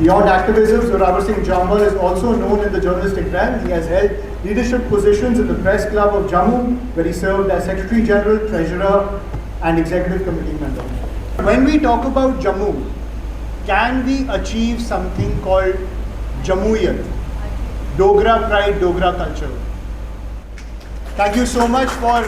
Beyond activism, Zorawar Singh Jambal is also known in the journalistic ranks. He has held leadership positions in the Press Club of Jammu, where he served as Secretary General, Treasurer and Executive Committee member. When we talk about Jammu, can we achieve something called Jammuiyat? Dogra pride, Dogra culture. Thank you so much for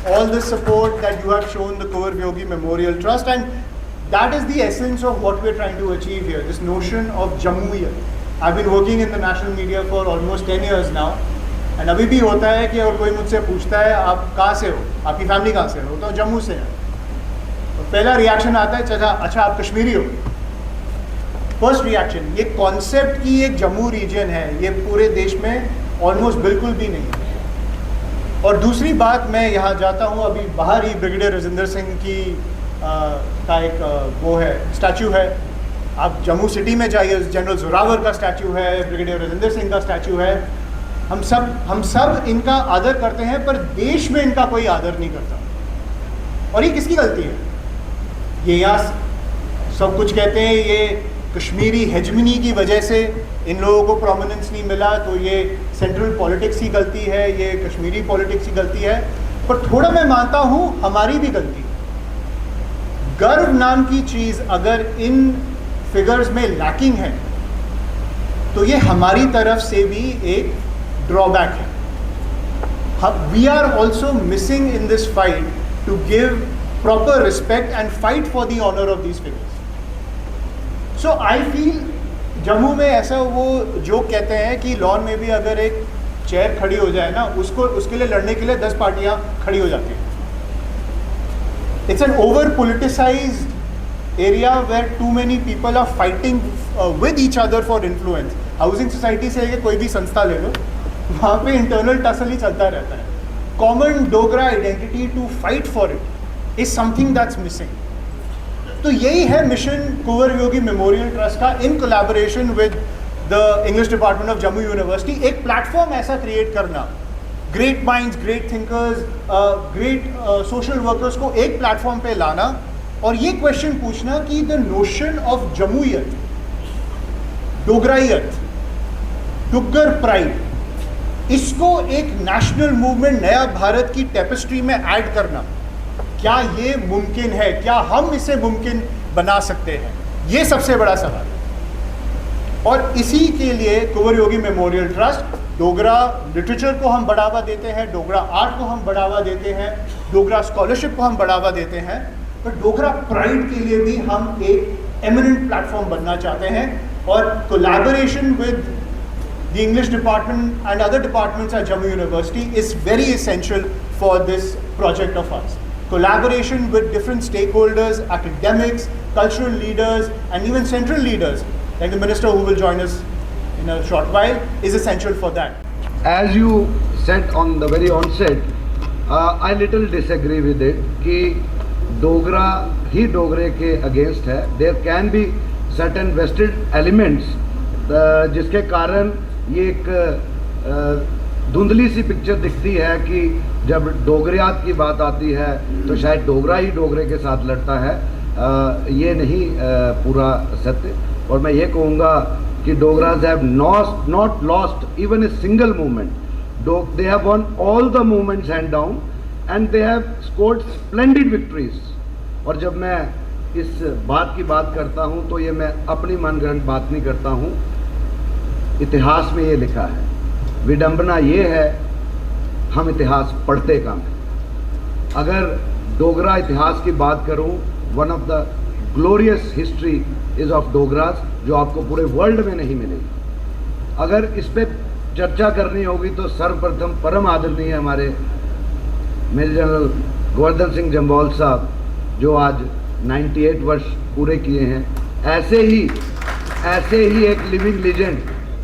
all the support that you have shown the Kunwar Vyogi Memorial Trust, and that is the essence of what we're trying to achieve here, this notion of Jammuiyat. I've been working in the national media for almost 10 years now, and अभी भी होता है कि और कोई मुझसे पूछता है आप कहाँ से हो, आपकी फैमिली कहाँ से हो, तो जम्मू से है, तो पहला रिएक्शन आता है अच्छा आप कश्मीरी हो। फर्स्ट रिएक्शन, ये कॉन्सेप्ट की एक जम्मू रीजन है, ये पूरे देश में ऑलमोस्ट बिल्कुल भी नहीं है। और दूसरी बात, मैं यहाँ जाता हूँ, अभी बाहर ही ब्रिगेडियर राजेंद्र सिंह की का एक वो है, स्टैचू है, आप जम्मू सिटी में जाइए, जनरल जोरावर का स्टैचू है, ब्रिगेडियर राजेंद्र सिंह का स्टैचू है, हम सब इनका आदर करते हैं, पर देश में इनका कोई आदर नहीं करता। और ये किसकी गलती है? ये यहाँ सब कुछ कहते हैं ये कश्मीरी हेजमनी की वजह से इन लोगों को प्रोमिनेंस नहीं मिला, तो ये सेंट्रल पॉलिटिक्स की गलती है, ये कश्मीरी पॉलिटिक्स की गलती है, पर थोड़ा मैं मानता हूँ हमारी भी गलती है। गर्व नाम की चीज़ अगर इन फिगर्स में लैकिंग है, तो ये हमारी तरफ से भी एक ड्रॉबैक है। We are also missing in this fight to give proper respect and fight for the honour of these figures. So I feel Jammu में ऐसा वो जो कहते हैं कि लॉन में भी अगर एक चेयर खड़ी हो जाए ना, उसके लिए लड़ने के लिए 10 पार्टियां खड़ी हो जाती हैं। It's an over politicised area where too many people are fighting with each other for influence. Housing society से कोई भी संस्था ले लो, वहाँ पे इंटरनल टसल ही चलता रहता है। Common Dogra identity to fight for it is something that's missing. तो यही है mission Kunwar Viyogi memorial trust का, in collaboration with the English department of Jammu university, एक प्लेटफॉर्म ऐसा क्रिएट करना, great minds, great thinkers, great social workers को एक प्लेटफॉर्म पे लाना और ये क्वेश्चन पूछना कि द नोशन ऑफ जम्मूयत, डोगराइयत, डुग्गर प्राइड, इसको एक नेशनल मूवमेंट, नया भारत की टेपेस्ट्री में ऐड करना, क्या ये मुमकिन है? क्या हम इसे मुमकिन बना सकते हैं? ये सबसे बड़ा सवाल है। और इसी के लिए कुंवर Viyogi memorial trust, Dogra literature को हम बढ़ावा देते हैं, डोगरा आर्ट को हम बढ़ावा देते हैं, डोगरा स्कॉलरशिप को हम बढ़ावा देते हैं, पर डोगरा प्राइड के लिए भी हम एक एमिनेंट प्लेटफॉर्म बनना चाहते हैं। और collaboration with the English department and other departments at Jammu University is very essential for this project of ours. Collaboration with different stakeholders, academics, cultural leaders, and even central leaders, like the minister who will join us in a short while, is essential for that. As you said on the very onset, I little disagree with it कि डोगरा ही डोगरे के against है. There can be certain vested elements जिसके कारण ये एक धुंधली सी picture दिखती है कि जब डोगरियात की बात आती है तो शायद डोगरा ही डोगरे के साथ लड़ता है। ये नहीं पूरा सत्य। और मैं ये कहूँगा कि Dogras have not lost even a single movement. They have won all the movements hand down and they have scored splendid victories. और जब मैं इस बात की बात करता हूँ तो ये मैं अपनी मनगढ़ंत बात नहीं करता हूँ, इतिहास में ये लिखा है। विडंबना ये है हम इतिहास पढ़ते कम हैं। अगर डोगरा इतिहास की बात करूं, one of the glorious history is of Dogras, जो आपको पूरे वर्ल्ड में नहीं मिलेगी। अगर इस पे चर्चा करनी होगी तो सर्वप्रथम परम आदरणीय हमारे मेजर जनरल गोवर्धन सिंह जम्वाल साहब, जो आज 98 वर्ष पूरे किए हैं, ऐसे ही एक living legend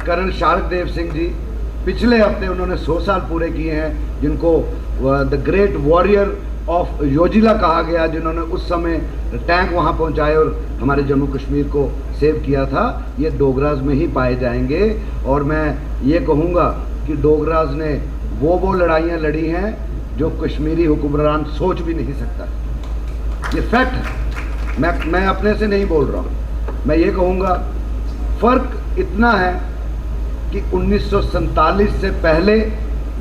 colonel शारक Dev Singh ji, पिछले हफ्ते उन्होंने 100 साल पूरे किए हैं, जिनको द ग्रेट वॉरियर ऑफ योजिला कहा गया, जिन्होंने उस समय टैंक वहाँ पहुँचाए और हमारे जम्मू कश्मीर को सेव किया था। ये डोगराज में ही पाए जाएंगे। और मैं ये कहूँगा कि डोगराज ने वो लड़ाइयाँ लड़ी हैं जो कश्मीरी हुक्मरान सोच भी नहीं सकता। ये फैक्ट है, मैं अपने से नहीं बोल रहा हूँ। मैं ये कहूँगा फर्क इतना है कि 1947 से पहले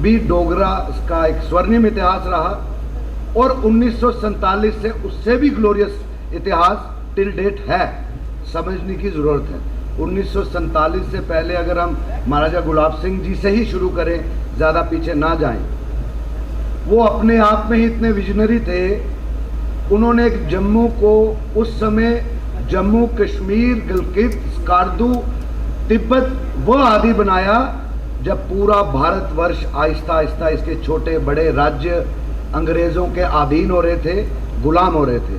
भी डोगरा का एक स्वर्णिम इतिहास रहा और 1947 से उससे भी ग्लोरियस इतिहास टिल डेट है, समझने की ज़रूरत है। 1947 से पहले अगर हम महाराजा गुलाब सिंह जी से ही शुरू करें, ज़्यादा पीछे ना जाएं, वो अपने आप में ही इतने विजनरी थे। उन्होंने एक जम्मू को उस समय जम्मू कश्मीर, गिलगित, स्कार्दू, तिब्बत वो आदि बनाया जब पूरा भारतवर्ष आहिस्ता आहिस्ता इसके छोटे बड़े राज्य अंग्रेज़ों के अधीन हो रहे थे, गुलाम हो रहे थे।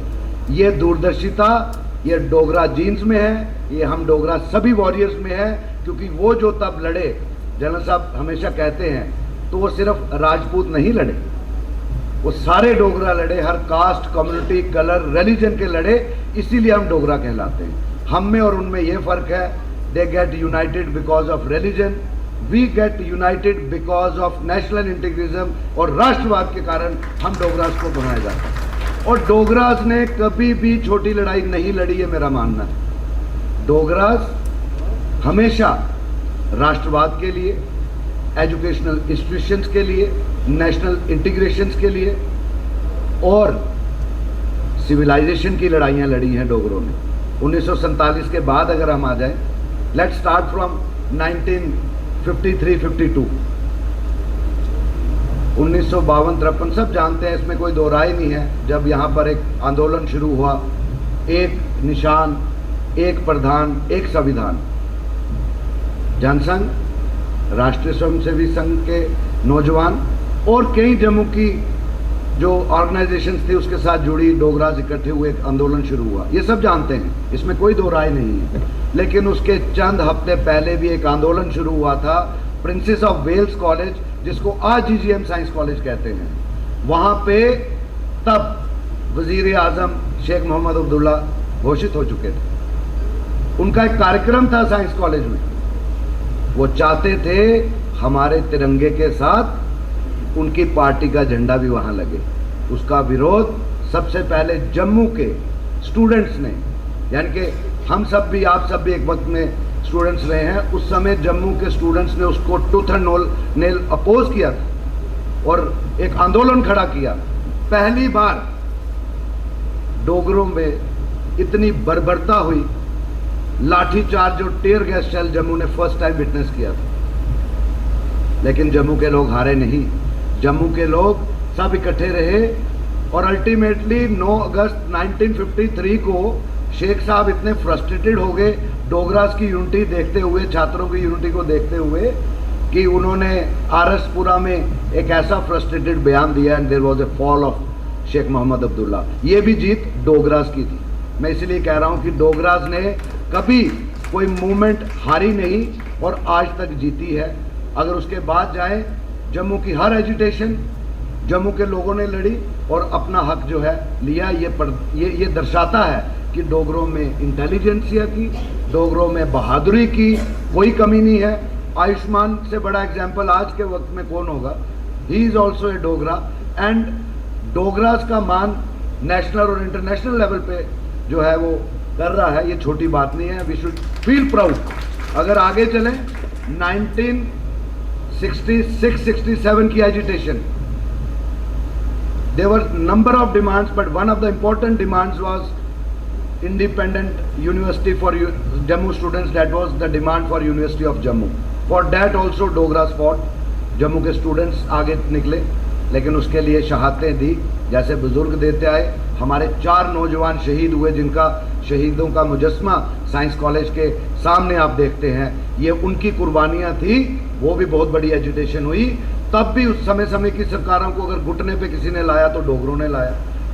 ये दूरदर्शिता ये डोगरा जीन्स में है, ये हम डोगरा सभी वॉरियर्स में है, क्योंकि वो जो तब लड़े, जनरल साहब हमेशा कहते हैं, तो वो सिर्फ राजपूत नहीं लड़े, वो सारे डोगरा लड़े, हर कास्ट, कम्युनिटी, कलर, रिलीजन के लड़े, इसीलिए हम डोगरा कहलाते हैं। हम में और उनमें ये फ़र्क है, they get united because of religion, we get united because of national integrism, और राष्ट्रवाद के कारण हम डोगरास को बनाया जाता है। और डोगरास ने कभी भी छोटी लड़ाई नहीं लड़ी, है मेरा मानना है। डोगरास हमेशा राष्ट्रवाद के लिए, एजुकेशनल इंस्टीट्यूशंस के लिए, नेशनल इंटीग्रेशंस के लिए और सिविलाइजेशन की लड़ाइयाँ लड़ी हैं डोगरों ने। 1947 के बाद अगर हम आ जाएं, लेट्स स्टार्ट फ्रॉम 1953-52, 1952-53 सब जानते हैं, इसमें कोई दो राय नहीं है। जब यहाँ पर एक आंदोलन शुरू हुआ, एक निशान, एक प्रधान, एक संविधान, जनसंघ, राष्ट्रीय स्वयंसेवी संघ के नौजवान और कई जम्मू की जो ऑर्गेनाइजेशंस थी उसके साथ जुड़ी डोगरास इकट्ठे हुए एक आंदोलन शुरू हुआ, ये सब जानते हैं, इसमें कोई दो राय नहीं है। लेकिन उसके चंद हफ्ते पहले भी एक आंदोलन शुरू हुआ था प्रिंसेस ऑफ वेल्स कॉलेज, जिसको आज GGM साइंस कॉलेज कहते हैं। वहाँ पे तब वज़ीर आज़म शेख मोहम्मद अब्दुल्ला घोषित हो चुके थे। उनका एक कार्यक्रम था साइंस कॉलेज में, वो चाहते थे हमारे तिरंगे के साथ उनकी पार्टी का झंडा भी वहाँ लगे। उसका विरोध सबसे पहले जम्मू के स्टूडेंट्स ने, यानी कि हम सब भी, आप सब भी एक वक्त में स्टूडेंट्स रहे हैं, उस समय जम्मू के स्टूडेंट्स ने उसको टूथ एंड नेल अपोज किया था और एक आंदोलन खड़ा किया। पहली बार डोगरों में इतनी बर्बरता हुई, लाठीचार्ज और टेयर गैस शेल जम्मू ने फर्स्ट टाइम विटनेस किया था। लेकिन जम्मू के लोग हारे नहीं, जम्मू के लोग सब इकट्ठे रहे और अल्टीमेटली 9 अगस्त 1953 को शेख साहब इतने फ्रस्ट्रेटेड हो गए डोगरास की यूनिटी देखते हुए, छात्रों की यूनिटी को देखते हुए, कि उन्होंने आरएसपुरा में एक ऐसा फ्रस्ट्रेटेड बयान दिया, and there was a fall of Sheikh Mohammad Abdullah. ये भी जीत डोगरास की थी। मैं इसलिए कह रहा हूँ कि डोगरास ने कभी कोई मूवमेंट हारी नहीं और आज तक जीती है। अगर उसके बाद जाए, जम्मू की हर एजिटेशन जम्मू के लोगों ने लड़ी और अपना हक जो है लिया। ये दर्शाता है कि डोगरों में इंटेलिजेंसिया की, डोगरों में बहादुरी की कोई कमी नहीं है। आयुष्मान से बड़ा एग्जाम्पल आज के वक्त में कौन होगा? He is also a Dogra, and Dogras का मान नेशनल और इंटरनेशनल लेवल पे जो है वो कर रहा है। ये छोटी बात नहीं है, वी शुड फील प्राउड। अगर आगे चलें, 1966-67 की agitation, there were number of demands, but one of the important demands was independent university for Jammu students. That was the demand for University of Jammu. For that also Dogras fought. Jammu के students आगे निकले, लेकिन उसके लिए शहादतें दी, जैसे बुजुर्ग देते आए। हमारे 4 नौजवान शहीद हुए, जिनका शहीदों का मुजस्मा साइंस कॉलेज के सामने आप देखते हैं। ये उनकी कुर्बानियाँ थी, वो भी बहुत बड़ी एजुटेशन हुई। तब भी उस समय की सरकारों को अगर घुटने पे किसी ने लाया तो डोगरों ने लाया।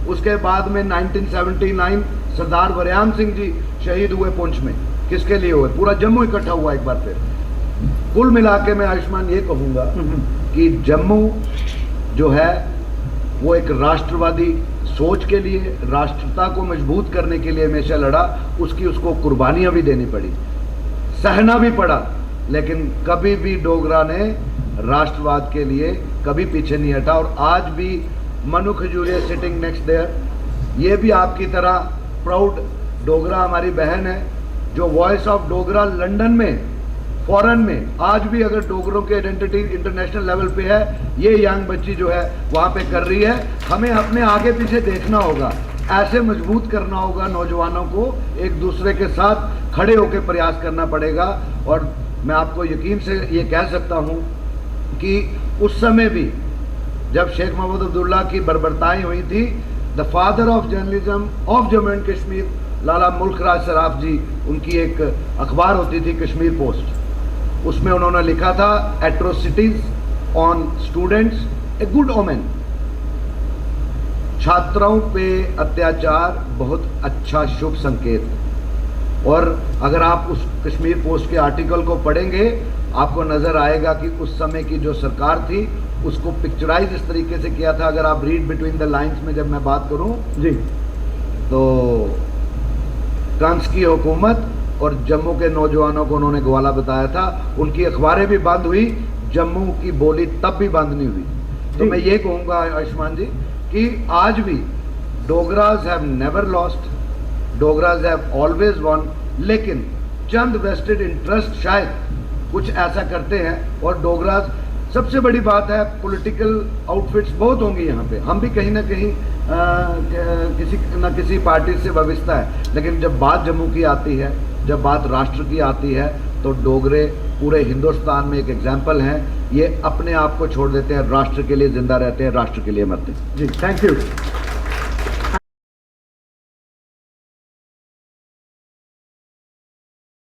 उसके बाद में 1979 सरदार वरयाम सिंह जी शहीद हुए पुंछ में। किसके लिए हुए? पूरा जम्मू इकट्ठा हुआ एक बार फिर। कुल मिला के मैं आयुष्मान ये कहूँगा कि जम्मू जो है वो एक राष्ट्रवादी सोच के लिए, राष्ट्रता को मजबूत करने के लिए हमेशा लड़ा। उसको कुर्बानियाँ भी देनी पड़ी, सहना भी पड़ा, लेकिन कभी भी डोगरा ने राष्ट्रवाद के लिए कभी पीछे नहीं हटा। और आज भी Manu Khajuria sitting next there, ये भी आपकी तरह प्राउड डोगरा हमारी बहन है, जो वॉइस ऑफ डोगरा लंदन में, फॉरेन में आज भी अगर डोगरों की आइडेंटिटी इंटरनेशनल लेवल पे है, ये यंग बच्ची जो है वहाँ पे कर रही है। हमें अपने आगे पीछे देखना होगा, ऐसे मजबूत करना होगा नौजवानों को, एक दूसरे के साथ खड़े होकर प्रयास करना पड़ेगा। और मैं आपको यकीन से ये कह सकता हूँ कि उस समय भी जब शेख मोहम्मद अब्दुल्ला की बर्बरताई हुई थी, the father of journalism of Jammu and Kashmir Lala Mulk Raj Saraf जी, उनकी एक अखबार होती थी कश्मीर पोस्ट, उसमें उन्होंने लिखा था atrocities on students a good omen. छात्रों पे अत्याचार बहुत अच्छा शुभ संकेत। और अगर आप उस कश्मीर पोस्ट के आर्टिकल को पढ़ेंगे आपको नजर आएगा कि उस समय की जो सरकार थी उसको पिक्चराइज इस तरीके से किया था। अगर आप रीड बिटवीन द लाइंस में जब मैं बात करूं जी, तो कंस की हुकूमत और जम्मू के नौजवानों को उन्होंने ग्वाला बताया था। उनकी अखबारें भी बंद हुई, जम्मू की बोली तब भी बंद नहीं हुई। तो मैं ये कहूँगा आयुष्मान जी कि आज भी Dogras have never lost, Dogras have always won, लेकिन चंद वेस्टेड इंटरेस्ट शायद कुछ ऐसा करते हैं। और डोगराज, सबसे बड़ी बात है, पॉलिटिकल आउटफिट्स बहुत होंगी यहाँ पे, हम भी कहीं ना कहीं किसी न किसी पार्टी से वाबस्ता है, लेकिन जब बात जम्मू की आती है, जब बात राष्ट्र की आती है, तो डोगरे पूरे हिंदुस्तान में एक एग्जाम्पल हैं। ये अपने आप को छोड़ देते हैं, राष्ट्र के लिए जिंदा रहते हैं, राष्ट्र के लिए मरते हैं। जी, थैंक यू।